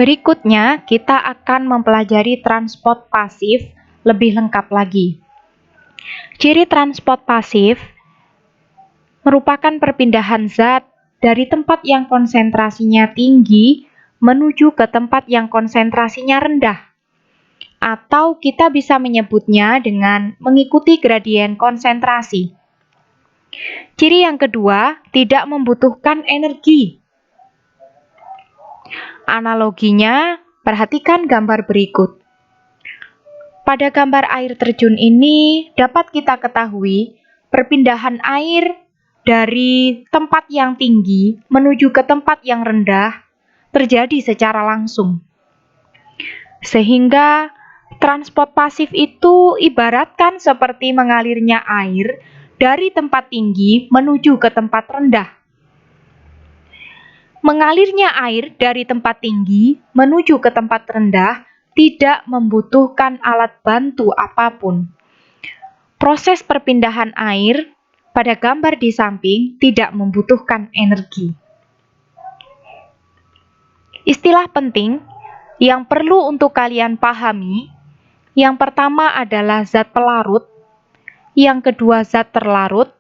Berikutnya, kita akan mempelajari transport pasif lebih lengkap lagi. Ciri transport pasif merupakan perpindahan zat dari tempat yang konsentrasinya tinggi menuju ke tempat yang konsentrasinya rendah. Atau kita bisa menyebutnya dengan mengikuti gradien konsentrasi. Ciri yang kedua, tidak membutuhkan energi. Analoginya, perhatikan gambar berikut. Pada gambar air terjun ini dapat kita ketahui perpindahan air dari tempat yang tinggi menuju ke tempat yang rendah terjadi secara langsung. Sehingga transport pasif itu ibaratkan seperti mengalirnya air dari tempat tinggi menuju ke tempat rendah. Mengalirnya air dari tempat tinggi menuju ke tempat rendah tidak membutuhkan alat bantu apapun. Proses perpindahan air pada gambar di samping tidak membutuhkan energi. Istilah penting yang perlu untuk kalian pahami, yang pertama adalah zat pelarut, yang kedua zat terlarut,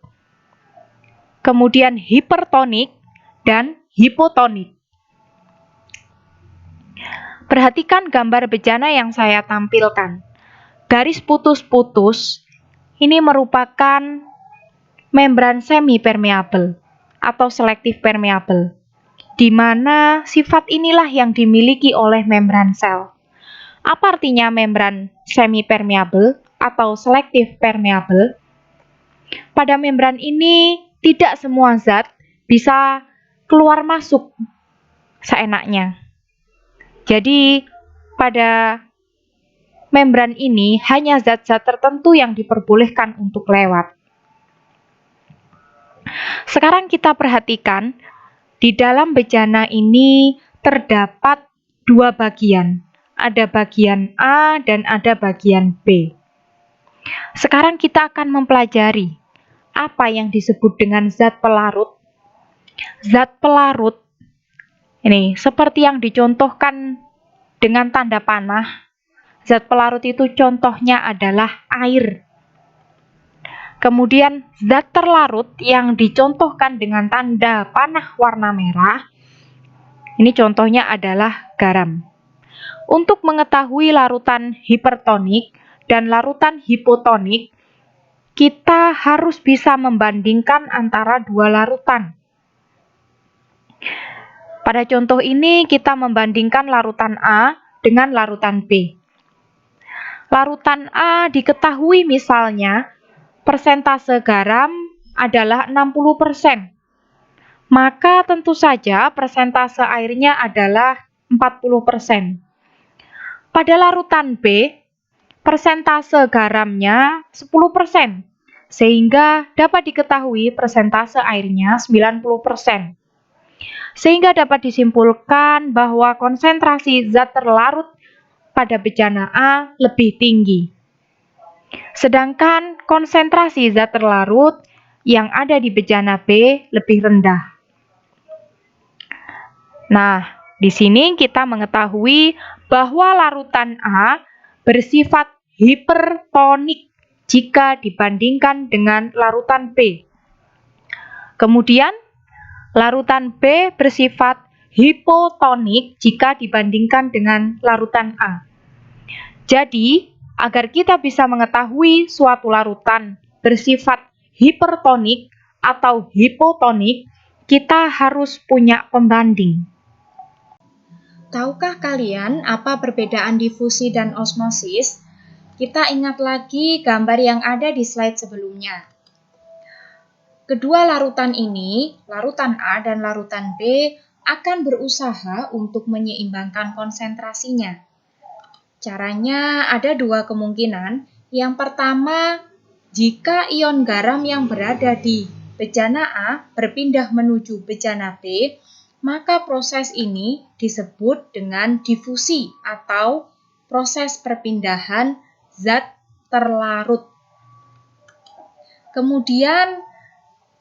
kemudian hipertonik dan hipotonik. Perhatikan gambar bejana yang saya tampilkan. Garis putus-putus ini merupakan membran semi-permeabel atau selektif permeabel, di mana sifat inilah yang dimiliki oleh membran sel. Apa artinya membran semi-permeabel atau selektif permeabel? Pada membran ini tidak semua zat bisa keluar masuk seenaknya. Jadi pada membran ini hanya zat-zat tertentu yang diperbolehkan untuk lewat. Sekarang kita perhatikan di dalam bejana ini terdapat dua bagian. Ada bagian A dan ada bagian B. Sekarang kita akan mempelajari apa yang disebut dengan zat pelarut. Zat pelarut ini seperti yang dicontohkan dengan tanda panah. Zat pelarut itu contohnya adalah air. Kemudian zat terlarut yang dicontohkan dengan tanda panah warna merah, ini contohnya adalah garam. Untuk mengetahui larutan hipertonik dan larutan hipotonik, kita harus bisa membandingkan antara dua larutan. Pada contoh ini kita membandingkan larutan A dengan larutan B. Larutan A diketahui misalnya persentase garam adalah 60%. Maka tentu saja persentase airnya adalah 40%. Pada larutan B, persentase garamnya 10%, sehingga dapat diketahui persentase airnya 90%. Sehingga dapat disimpulkan bahwa konsentrasi zat terlarut pada bejana A lebih tinggi. Sedangkan konsentrasi zat terlarut yang ada di bejana B lebih rendah. Nah, di sini kita mengetahui bahwa larutan A bersifat hipertonik jika dibandingkan dengan larutan B. Kemudian, larutan B bersifat hipotonik jika dibandingkan dengan larutan A. Jadi, agar kita bisa mengetahui suatu larutan bersifat hipertonik atau hipotonik, kita harus punya pembanding. Tahukah kalian apa perbedaan difusi dan osmosis? Kita ingat lagi gambar yang ada di slide sebelumnya. Kedua larutan ini, larutan A dan larutan B, akan berusaha untuk menyeimbangkan konsentrasinya. Caranya ada dua kemungkinan. Yang pertama, jika ion garam yang berada di bejana A berpindah menuju bejana B, maka proses ini disebut dengan difusi atau proses perpindahan zat terlarut. Kemudian,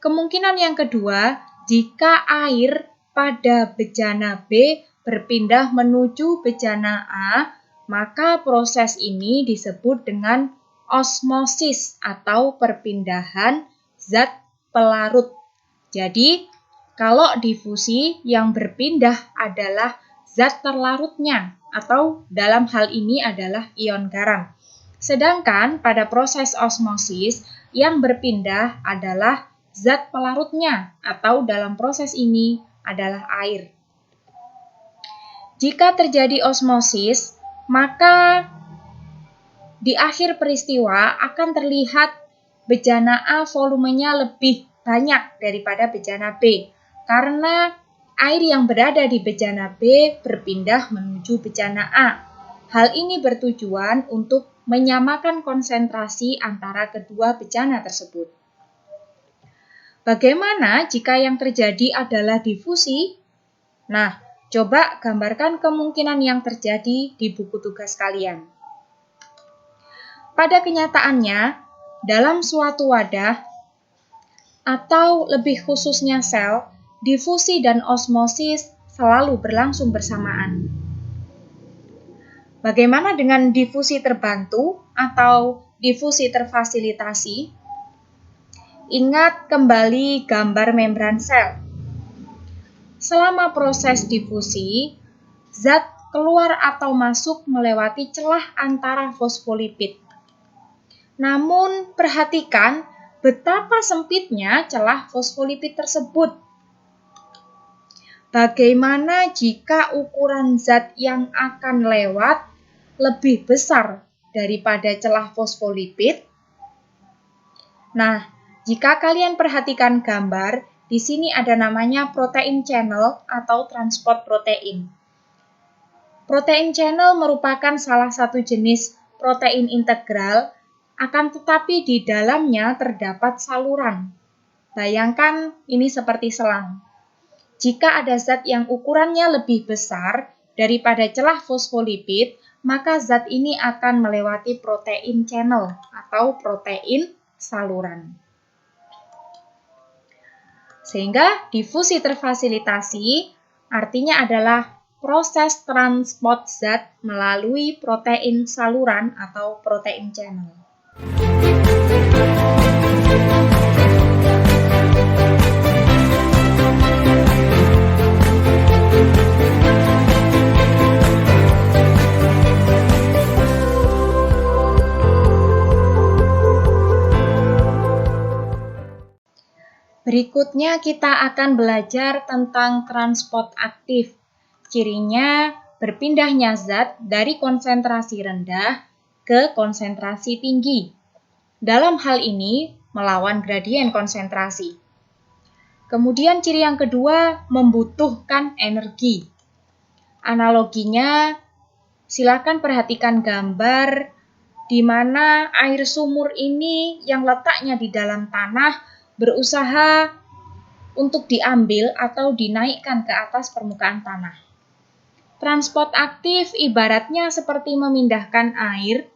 kemungkinan yang kedua, jika air pada bejana B berpindah menuju bejana A, maka proses ini disebut dengan osmosis atau perpindahan zat pelarut. Jadi, kalau difusi yang berpindah adalah zat terlarutnya atau dalam hal ini adalah ion garam. Sedangkan pada proses osmosis yang berpindah adalah zat pelarutnya atau dalam proses ini adalah air. Jika terjadi osmosis, maka di akhir peristiwa akan terlihat bejana A volumenya lebih banyak daripada bejana B karena air yang berada di bejana B berpindah menuju bejana A. Hal ini bertujuan untuk menyamakan konsentrasi antara kedua bejana tersebut. Bagaimana jika yang terjadi adalah difusi? Nah, coba gambarkan kemungkinan yang terjadi di buku tugas kalian. Pada kenyataannya, dalam suatu wadah, atau lebih khususnya sel, difusi dan osmosis selalu berlangsung bersamaan. Bagaimana dengan difusi terbantu atau difusi terfasilitasi? Ingat kembali gambar membran sel. Selama proses difusi, zat keluar atau masuk melewati celah antara fosfolipid. Namun, perhatikan betapa sempitnya celah fosfolipid tersebut. Bagaimana jika ukuran zat yang akan lewat lebih besar daripada celah fosfolipid? Nah, jika kalian perhatikan gambar, di sini ada namanya protein channel atau transport protein. Protein channel merupakan salah satu jenis protein integral, akan tetapi di dalamnya terdapat saluran. Bayangkan ini seperti selang. Jika ada zat yang ukurannya lebih besar daripada celah fosfolipid, maka zat ini akan melewati protein channel atau protein saluran. Sehingga difusi terfasilitasi artinya adalah proses transport zat melalui protein saluran atau protein channel. Berikutnya kita akan belajar tentang transport aktif. Cirinya berpindahnya zat dari konsentrasi rendah ke konsentrasi tinggi. Dalam hal ini melawan gradien konsentrasi. Kemudian ciri yang kedua membutuhkan energi. Analoginya, silakan perhatikan gambar di mana air sumur ini yang letaknya di dalam tanah berusaha untuk diambil atau dinaikkan ke atas permukaan tanah. Transport aktif ibaratnya seperti memindahkan air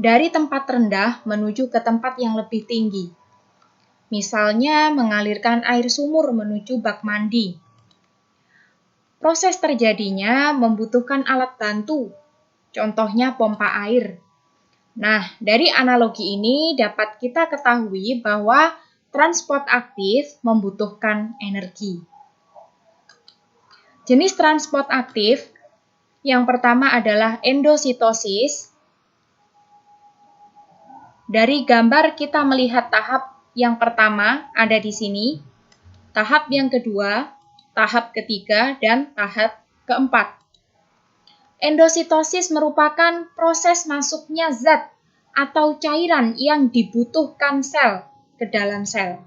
dari tempat rendah menuju ke tempat yang lebih tinggi. Misalnya mengalirkan air sumur menuju bak mandi. Proses terjadinya membutuhkan alat bantu, contohnya pompa air. Nah, dari analogi ini dapat kita ketahui bahwa transport aktif membutuhkan energi. Jenis transport aktif yang pertama adalah endositosis. Dari gambar kita melihat tahap yang pertama ada di sini, tahap yang kedua, tahap ketiga, dan tahap keempat. Endositosis merupakan proses masuknya zat atau cairan yang dibutuhkan sel ke dalam sel.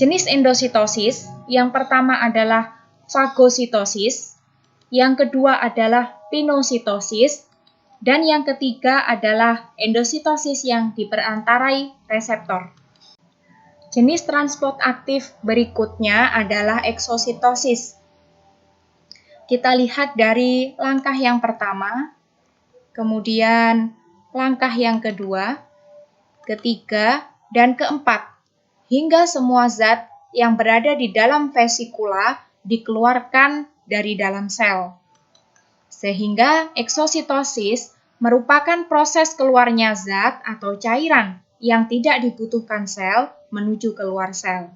Jenis endositosis yang pertama adalah fagositosis, yang kedua adalah pinositosis, dan yang ketiga adalah endositosis yang diperantarai reseptor. Jenis transport aktif berikutnya adalah eksositosis. Kita lihat dari langkah yang pertama, kemudian langkah yang kedua, ketiga, dan keempat, hingga semua zat yang berada di dalam vesikula dikeluarkan dari dalam sel. Sehingga eksositosis merupakan proses keluarnya zat atau cairan yang tidak dibutuhkan sel menuju keluar sel.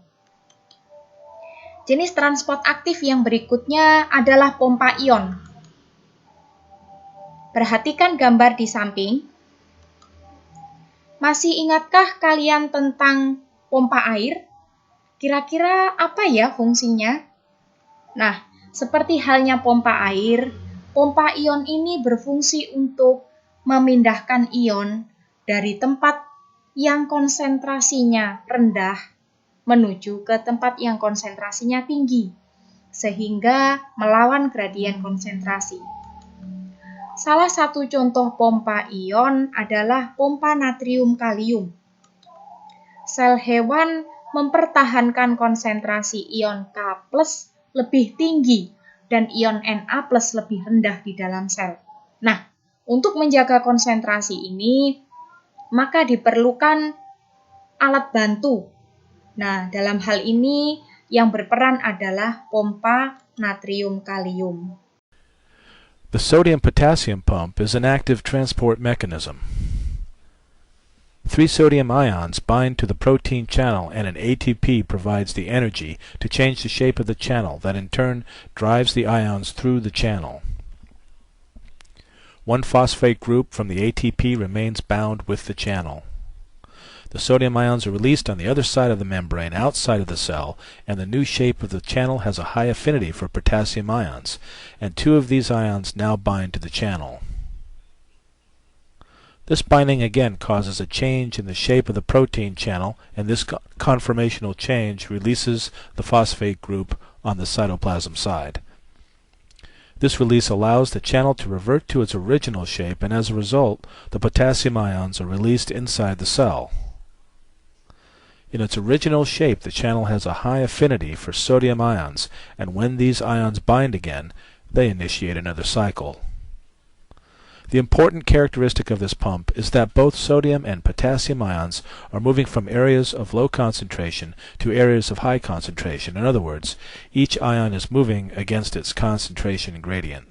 Jenis transport aktif yang berikutnya adalah pompa ion. Perhatikan gambar di samping. Masih ingatkah kalian tentang pompa air? Kira-kira apa ya fungsinya? Nah, seperti halnya pompa air, pompa ion ini berfungsi untuk memindahkan ion dari tempat yang konsentrasinya rendah menuju ke tempat yang konsentrasinya tinggi, sehingga melawan gradien konsentrasi. Salah satu contoh pompa ion adalah pompa natrium kalium. Sel hewan mempertahankan konsentrasi ion K+ lebih tinggi dan ion Na+ lebih rendah di dalam sel. Nah, untuk menjaga konsentrasi ini, maka diperlukan alat bantu. Nah, dalam hal ini yang berperan adalah pompa natrium kalium. The sodium-potassium pump is an active transport mechanism. 3 sodium ions bind to the protein channel and an ATP provides the energy to change the shape of the channel that in turn drives the ions through the channel. 1 phosphate group from the ATP remains bound with the channel. The sodium ions are released on the other side of the membrane outside of the cell, and the new shape of the channel has a high affinity for potassium ions, and 2 of these ions now bind to the channel. This binding again causes a change in the shape of the protein channel, and this conformational change releases the phosphate group on the cytoplasm side. This release allows the channel to revert to its original shape, and as a result, the potassium ions are released inside the cell. In its original shape, the channel has a high affinity for sodium ions, and when these ions bind again, they initiate another cycle. The important characteristic of this pump is that both sodium and potassium ions are moving from areas of low concentration to areas of high concentration. In other words, each ion is moving against its concentration gradient.